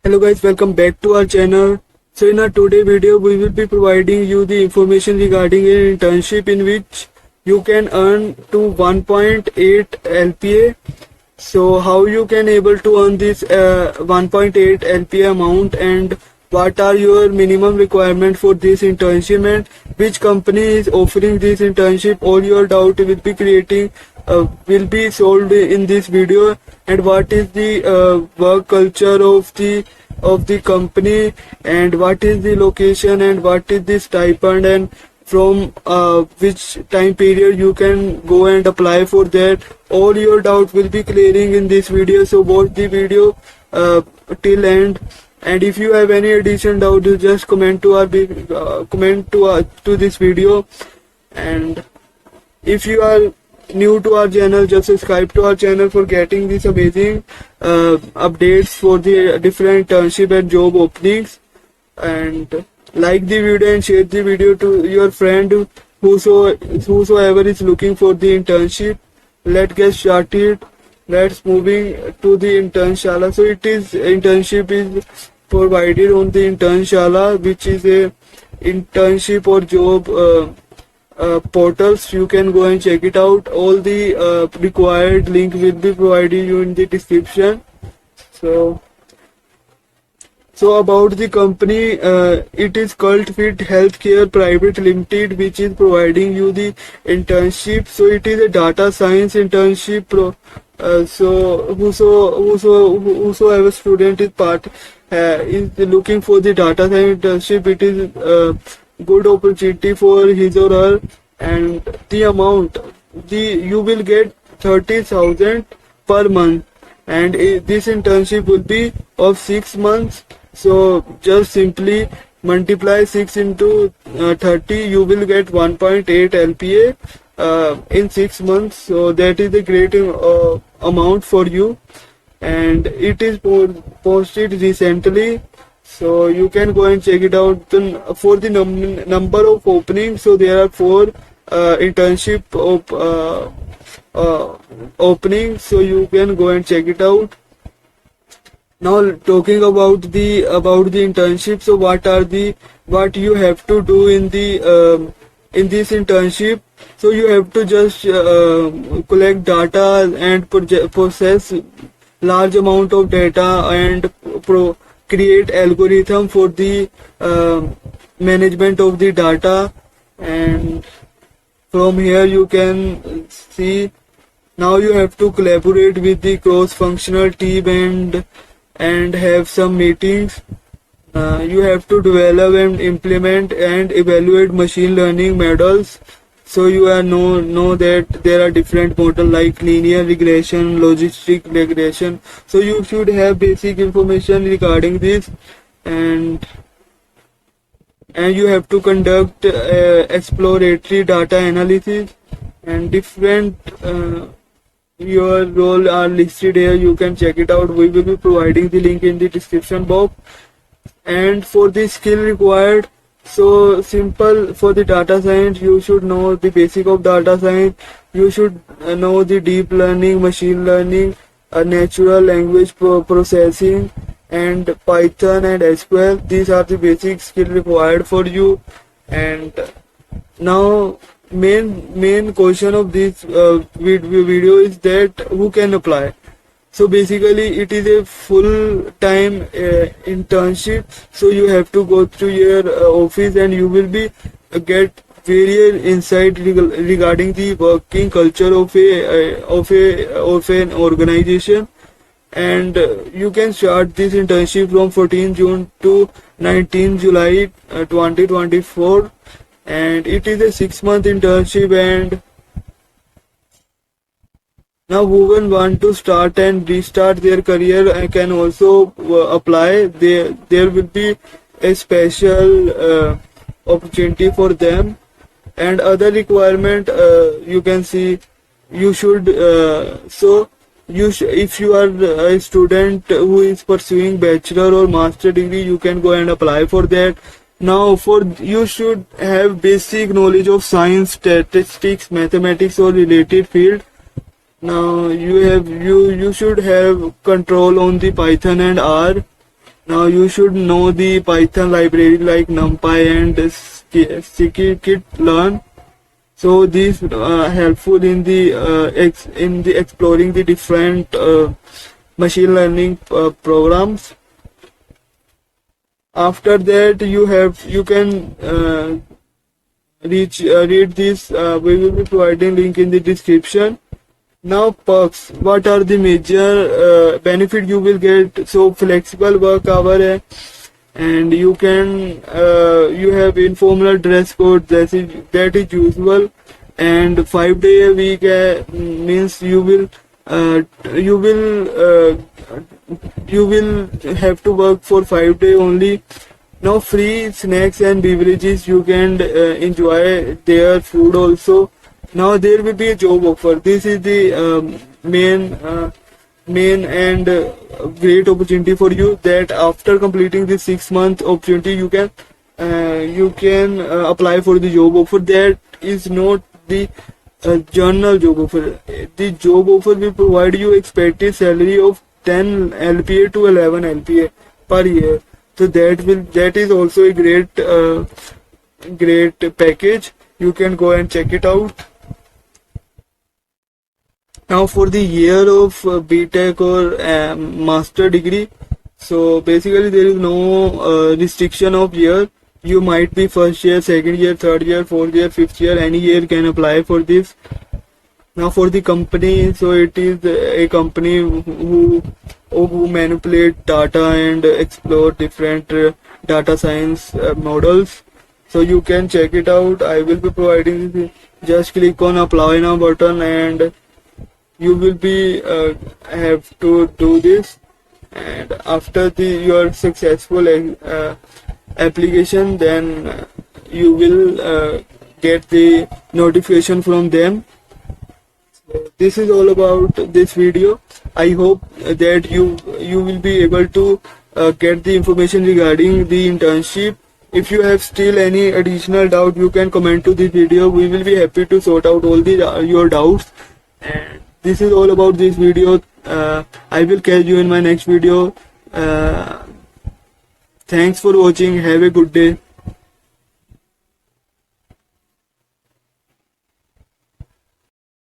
Hello guys, welcome back to our channel. So in our today video we will be providing you the information regarding an internship in which you can earn to 1.8 LPA. So how you can able to earn this 1.8 LPA amount, and what are your minimum requirement for this internship, and which company is offering this internship. All your doubt will be solved in this video, and what is the work culture of the company, and what is the location, and what is the stipend, and from which time period you can go and apply for that. All your doubt will be clearing in this video, so watch the video till end. And if you have any additional doubt, you just comment to this video. And if you are new to our channel, just subscribe to our channel for getting these amazing updates for the different internship and job openings. And like the video and share the video to your friend whosoever is looking for the internship. Let's get started. Let's moving to the Internshala. So internship is provided on the Internshala, which is a internship or job portals. You can go and check it out. All the required link will be provided you in the description. So about the company, it is Cult Fit Healthcare Private Limited, which is providing you the internship. So it is a data science internship. So whosoever student is looking for the data science internship, it is good opportunity for his or her. And the amount, you will get 30,000 per month, and this internship will be of 6 months. So just simply multiply 6 into 30, you will get 1.8 LPA in 6 months. So that is a great amount for you, and it is posted recently. So you can go and check it out. For the number of openings, so there are 4 internship openings. So you can go and check it out. Now talking about the internship, so what you have to do in this internship. So you have to just collect data and process large amount of data, and create algorithm for the management of the data. And from here you can see, now you have to collaborate with the cross-functional team and have some meetings. You have to develop and implement and evaluate machine learning models. So you know that there are different models like linear regression, logistic regression. So you should have basic information regarding this, and you have to conduct exploratory data analysis, and different your role are listed here. You can check it out. We will be providing the link in the description box. And for the skill required, so simple. For the data science, you should know the basic of data science. You should know the deep learning, machine learning, natural language processing, and Python and SQL. These are the basic skill required for you. And now main question of this video is that who can apply. So basically it is a full-time internship. So you have to go to your office, and you will be get various insight regarding the working culture of an organization. And you can start this internship from 14 June to 19 July 2024. And it is a 6-month internship. And now who will want to start and restart their career can also apply. There will be a special opportunity for them. And other requirement, you can see, you should if you are a student who is pursuing bachelor or master degree, you can go and apply for that. Now you should have basic knowledge of science, statistics, mathematics or related field. Now you should have control on the Python and R. Now you should know the Python library like NumPy and scikit-learn. So these helpful in the exploring the different machine learning programs. After that, you can read this. We will be providing link in the description. Now perks. What are the major benefit you will get? So flexible work hour hai, and you can you have informal dress code that is usual, and 5 day a week means you will have to work for 5 day only. Now free snacks and beverages, you can enjoy their food also. Now there will be a job offer. This is the main and great opportunity for you, that after completing the 6 month opportunity you can apply for the job offer. That is not the journal job offer. The job offer will provide you expected salary of 10 LPA to 11 LPA per year. So that is also a great package. You can go and check it out. Now for the year of BTech or master degree, so basically there is no restriction of year. You might be first year, second year, third year, fourth year, fifth year, any year can apply for this. Now for the company, so it is a company who manipulate data and explore different data science models. So you can check it out. I will be providing this. Just click on apply now button and you will be have to do this. And after your successful application, then you will get the notification from them. This is all about this video. I hope that you will be able to get the information regarding the internship. If you have still any additional doubt, you can comment to this video. We will be happy to sort out all your doubts. And this is all about this video. I will catch you in my next video. Thanks for watching. Have a good day.